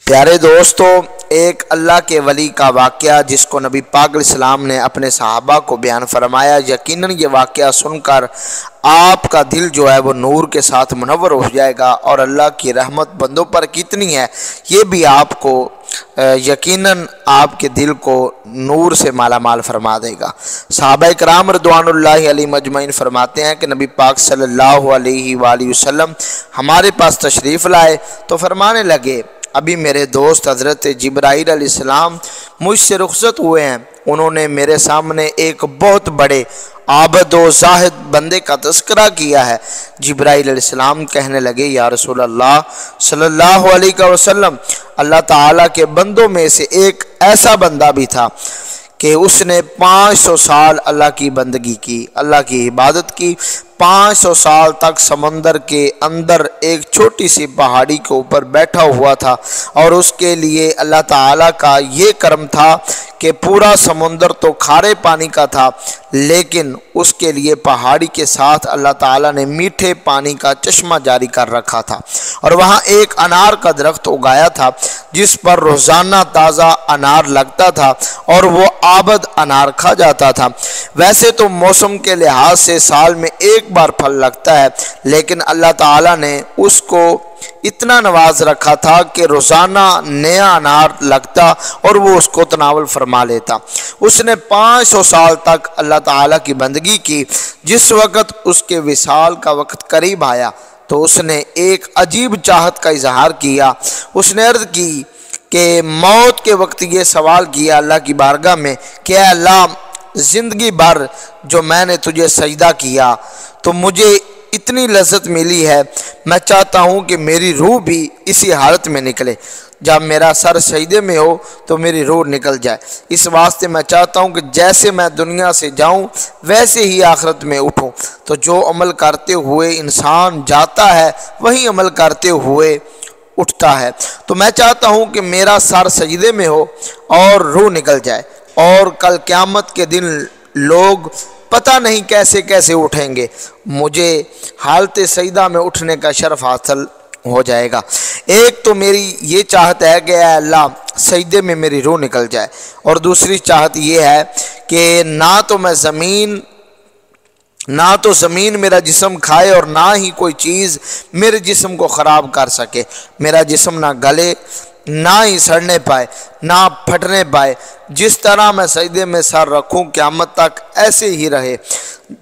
پیارے دوستو، ایک اللہ کے ولی کا واقعہ جس کو نبی پاک علیہ السلام نے اپنے صحابہ کو بیان فرمایا، یقیناً یہ واقعہ سن کر آپ کا دل جو ہے وہ نور کے ساتھ منور ہو جائے گا، اور اللہ کی رحمت بندوں پر کتنی ہے یہ بھی آپ کو یقیناً آپ کے دل کو نور سے مالا مال فرما دے گا۔ صحابہ کرام رضوان اللہ علیہ مجمعین فرماتے ہیں کہ نبی پاک صلی اللہ علیہ وآلہ وسلم ہمارے پاس تشریف لائے تو فرمانے لگے، ابھی میرے دوست حضرت جبرائیل علیہ السلام مجھ سے رخصت ہوئے ہیں، انہوں نے میرے سامنے ایک بہت بڑے عابد و زاہد بندے کا تذکرہ کیا ہے۔ جبرائیل علیہ السلام کہنے لگے، یا رسول اللہ صلی اللہ علیہ وسلم، اللہ تعالیٰ کے بندوں میں سے ایک ایسا بندہ بھی تھا کہ اس نے 500 سال اللہ کی بندگی کی، اللہ کی عبادت کی، 500 سال تک سمندر کے اندر ایک چھوٹی سی پہاڑی کے اوپر بیٹھا ہوا تھا، اور اس کے لیے اللہ تعالیٰ کا یہ کرم تھا کہ پورا سمندر تو کھارے پانی کا تھا، لیکن اس کے لیے پہاڑی کے ساتھ اللہ تعالیٰ نے میٹھے پانی کا چشمہ جاری کر رکھا تھا، اور وہاں ایک انار کا درخت اگایا تھا جس پر روزانہ تازہ انار لگتا تھا اور وہ عابد انار کھا جاتا تھا۔ ویسے تو موسم کے لحاظ سے سال میں ایک بار پھل لگتا ہے، لیکن اللہ تعالیٰ نے اس کو اتنا نواز رکھا تھا کہ روزانہ نیا انار لگتا اور وہ اس کو تناول فرما لیتا۔ اس نے 500 سال تک اللہ تعالیٰ کی بندگی کی۔ جس وقت اس کے وصال کا وقت قریب آیا تو اس نے ایک عجیب چاہت کا اظہار کیا۔ اس نے عرض کی کہ موت کے وقت یہ سوال کیا اللہ کی بارگاہ میں کہ اے اللہ، زندگی بھر جو میں نے تجھے سجدہ کیا تو مجھے اتنی لذت ملی ہے، میں چاہتا ہوں کہ میری روح بھی اسی حالت میں نکلے، جب میرا سر سجدے میں ہو تو میری روح نکل جائے۔ اس واسطے میں چاہتا ہوں کہ جیسے میں دنیا سے جاؤں ویسے ہی آخرت میں اٹھوں۔ تو جو عمل کرتے ہوئے انسان جاتا ہے وہی عمل کرتے ہوئے اٹھتا ہے، تو میں چاہتا ہوں کہ میرا سر سجدے میں ہو اور روح نکل جائے، اور کل قیامت کے دن لوگ پتہ نہیں کیسے کیسے اٹھیں گے، مجھے حالت سجدہ میں اٹھنے کا شرف حاصل ہو جائے گا۔ ایک تو میری یہ چاہت ہے کہ اے اللہ، سجدے میں میری روح نکل جائے، اور دوسری چاہت یہ ہے کہ نہ تو زمین میرا جسم کھائے اور نہ ہی کوئی چیز میرے جسم کو خراب کر سکے، میرا جسم نہ گلے، نہ ہی سڑنے پائے، نہ پھٹنے پائے۔ جس طرح میں سجدے میں سر رکھوں قیامت تک ایسے ہی رہے،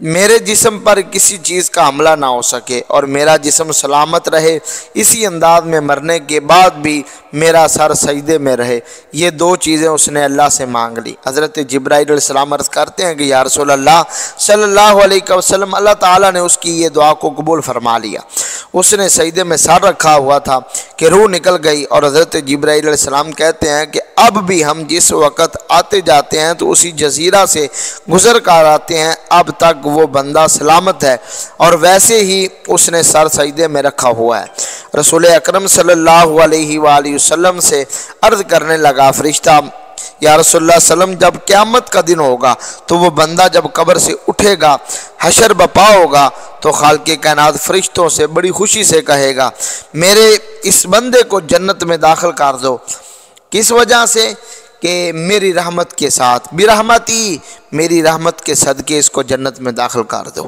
میرے جسم پر کسی چیز کا حملہ نہ ہو سکے، اور میرا جسم سلامت رہے، اسی انداز میں مرنے کے بعد بھی میرا سر سجدے میں رہے۔ یہ دو چیزیں اس نے اللہ سے مانگ لی۔ حضرت جبرائیل علیہ السلام عرض کرتے ہیں کہ یا رسول اللہ صلی اللہ علیہ وسلم، اللہ تعالیٰ نے اس کی یہ دعا کو قبول فرما لیا۔ اس نے سجدے میں سر رکھا ہوا تھا کہ روح نکل گئی، اور حضرت جبرائیل علیہ السلام کہتے ہیں کہ اب بھی ہم جس وقت آتے جاتے ہیں تو اسی جزیرہ سے گزر کر آتے ہیں، اب تک وہ بندہ سلامت ہے، اور ویسے ہی اس نے سر سجدے میں رکھا ہوا ہے۔ رسول اکرم صلی اللہ علیہ وآلہ وسلم سے عرض کرنے لگا فرشتہ، یا رسول اللہ صلی اللہ علیہ وسلم، جب قیامت کا دن ہوگا تو وہ بندہ جب قبر سے اٹھے گا، حشر بپا ہوگا، تو خالق کائنات فرشتوں سے بڑی خوشی سے کہے گا، میرے اس بندے کو جنت میں داخل کر دو۔ کس وجہ سے؟ کہ میری رحمت کے ساتھ، برحمتی، میری رحمت کے صدقے اس کو جنت میں داخل کر دو۔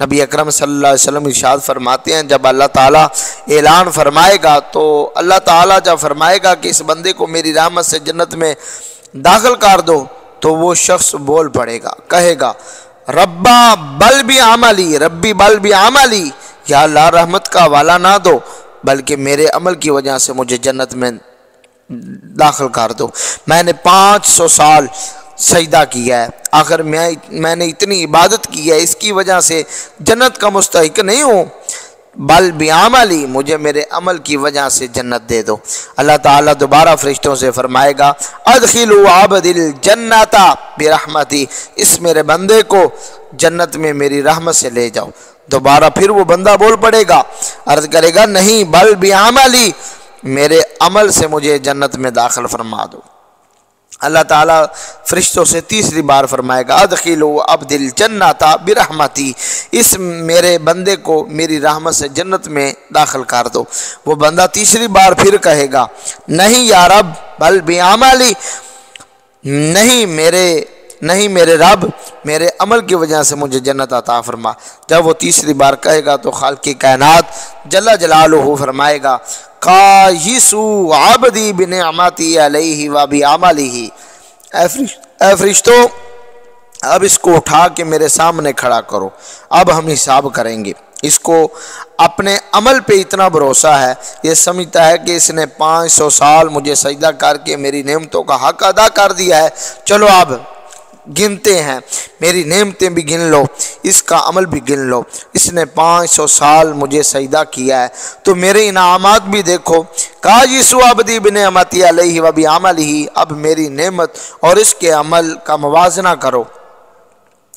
نبی اکرم صلی اللہ علیہ وسلم ارشاد فرماتے ہیں، جب اللہ تعالیٰ اعلان فرمائے گا تو اللہ تعالیٰ جب فرمائے گا کہ اس بندے کو میری رحمت سے جنت میں داخل کر دو، تو وہ شخص بول پڑے گا، کہے گا، ربا بل بھی عملی، ربی بل بھی عملی، یا اللہ رحمت کا حوالہ نہ دو بلکہ میرے عمل کی وجہ سے مجھے جنت میں داخل کر دو۔ میں نے 500 سال سجدہ کیا ہے، آخر میں نے اتنی عبادت کی ہے، اس کی وجہ سے جنت کا مستحق نہیں ہوں، بل بعملی، مجھے میرے عمل کی وجہ سے جنت دے دو۔ اللہ تعالیٰ دوبارہ فرشتوں سے فرمائے گا، ادخلوا عبد الجنت برحمتی، اس میرے بندے کو جنت میں میری رحمت سے لے جاؤ۔ دوبارہ پھر وہ بندہ بول پڑے گا، عرض کرے گا، نہیں، بل بعملی، میرے عمل سے مجھے جنت میں داخل فرما دو۔ اللہ تعالیٰ فرشتوں سے تیسری بار فرمائے گا ادخلوا عبدل جنت برحمتی، اس میرے بندے کو میری رحمت سے جنت میں داخل کر دو۔ وہ بندہ تیسری بار پھر کہے گا نہیں یا رب بل بعملی، نہیں میرے رب، میرے عمل کی وجہ سے مجھے جنت عطا فرما۔ جب وہ تیسری بار کہے گا تو خالق کائنات جل جلالہ فرمائے گا قایسوا عبدی بنعمتی علیہ و بعملہ، اے فرشتوں اب اس کو اٹھا کے میرے سامنے کھڑا کرو، اب ہم حساب کریں گے۔ اس کو اپنے عمل پہ اتنا بھروسہ ہے، یہ سمجھتا ہے کہ اس نے 500 سال مجھے سجدہ کر کے میری نعمتوں کا حق ادا کر دیا ہے، چلو اب گنتے ہیں، میری نعمتیں بھی گن لو، اس کا عمل بھی گن لو۔ اس نے 500 سال مجھے سجدہ کیا ہے تو میرے انعامات بھی دیکھو۔ قایسوا عبدی بنعمتی علیہ و بعملہ، اب میری نعمت اور اس کے عمل کا موازنہ کرو،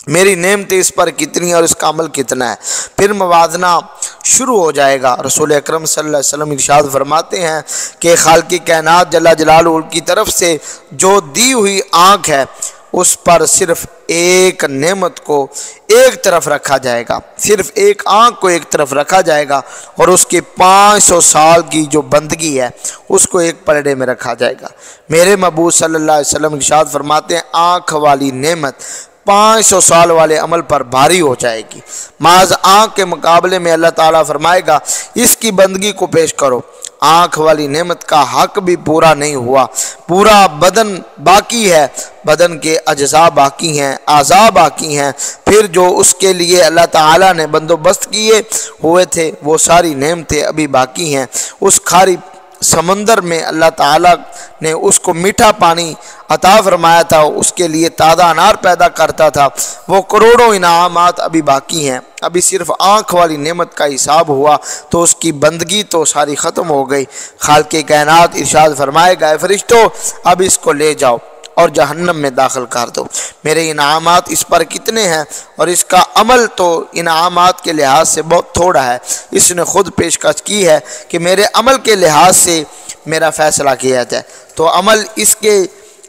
میری نعمتیں اس پر کتنی اور اس کا عمل کتنا ہے، پھر موازنہ شروع ہو جائے گا۔ رسول اکرم صلی اللہ علیہ وسلم ارشاد فرماتے ہیں کہ خالق کائنات جل جلالہ کی طرف سے جو دی ہوئی آنکھ ہے اس پر صرف ایک نعمت کو ایک طرف رکھا جائے گا، صرف ایک آنکھ کو ایک طرف رکھا جائے گا، اور اس کی 500 سال کی جو بندگی ہے اس کو ایک پلڑے میں رکھا جائے گا۔ میرے محبوب صلی اللہ علیہ وسلم ارشاد فرماتے ہیں آنکھ والی نعمت 500 سال والے عمل پر بھاری ہو جائے گی۔ محض آنکھ کے مقابلے میں اللہ تعالیٰ فرمائے گا اس کی بندگی کو پیش کرو۔ آنکھ والی نعمت کا حق بھی پورا نہیں ہوا، پورا بدن باقی ہے، بدن کے اجزاء باقی ہیں، اعضاء باقی ہیں، پھر جو اس کے لیے اللہ تعالیٰ نے بندوبست کیے ہوئے تھے وہ ساری نعمتیں ابھی باقی ہیں۔ اس کھاری سمندر میں اللہ تعالیٰ نے اس کو میٹھا پانی عطا فرمایا تھا، اس کے لیے تازہ انار پیدا کرتا تھا، وہ کروڑوں انعامات ابھی باقی ہیں۔ ابھی صرف آنکھ والی نعمت کا حساب ہوا تو اس کی بندگی تو ساری ختم ہو گئی۔ خالق کائنات ارشاد فرمائے گا اے فرشتوں اب اس کو لے جاؤ اور جہنم میں داخل کر دو، میرے انعامات اس پر کتنے ہیں، اور اس کا عمل تو انعامات کے لحاظ سے بہت تھوڑا ہے۔ اس نے خود پیشکش کی ہے کہ میرے عمل کے لحاظ سے میرا فیصلہ کیا جائے، تو عمل اس کے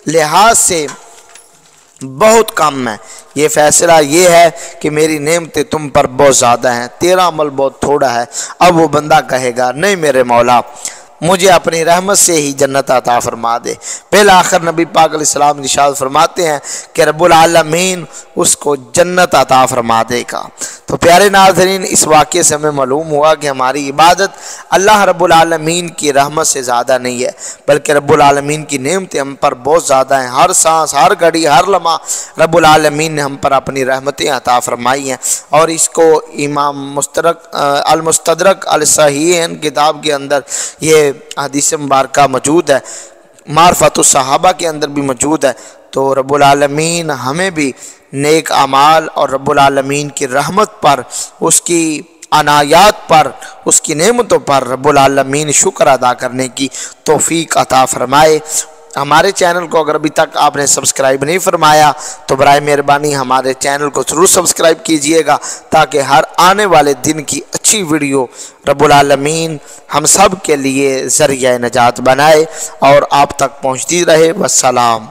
لحاظ سے بہت کم ہے۔ یہ فیصلہ یہ ہے کہ میری نعمتیں تم پر بہت زیادہ ہیں، تیرا عمل بہت تھوڑا ہے۔ اب وہ بندہ کہے گا نہیں میرے مولا مجھے اپنی رحمت سے ہی جنت عطا فرما دے۔ پہلا آخر نبی پاک علیہ السلام ارشاد فرماتے ہیں کہ رب العالمین اس کو جنت عطا فرما دے گا۔ تو پیارے ناظرین اس واقعے سے ہمیں معلوم ہوا کہ ہماری عبادت اللہ رب العالمین کی رحمت سے زیادہ نہیں ہے، بلکہ رب العالمین کی نعمتیں ہم پر بہت زیادہ ہیں۔ ہر سانس، ہر گھڑی، ہر لمحہ رب العالمین نے ہم پر اپنی رحمتیں عطا فرمائی ہیں، اور اس کو امام المستدرک الصحیحین کتاب کے اندر یہ حدیث مبارکہ موجود ہے، معرفت الصحابہ کے اندر بھی موجود ہے۔ تو رب العالمین ہمیں بھی نیک اعمال اور رب العالمین کی رحمت پر، اس کی عنایات پر، اس کی نعمتوں پر رب العالمین شکر ادا کرنے کی توفیق عطا فرمائے۔ ہمارے چینل کو اگر ابھی تک آپ نے سبسکرائب نہیں فرمایا تو برائے مہربانی ہمارے چینل کو ضرور سبسکرائب کیجئے گا، تاکہ ہر آنے والے دن کی اچھی ویڈیو رب العالمین ہم سب کے لیے ذریعہ نجات بنائے اور آپ تک پہنچتی رہے۔ والسلام۔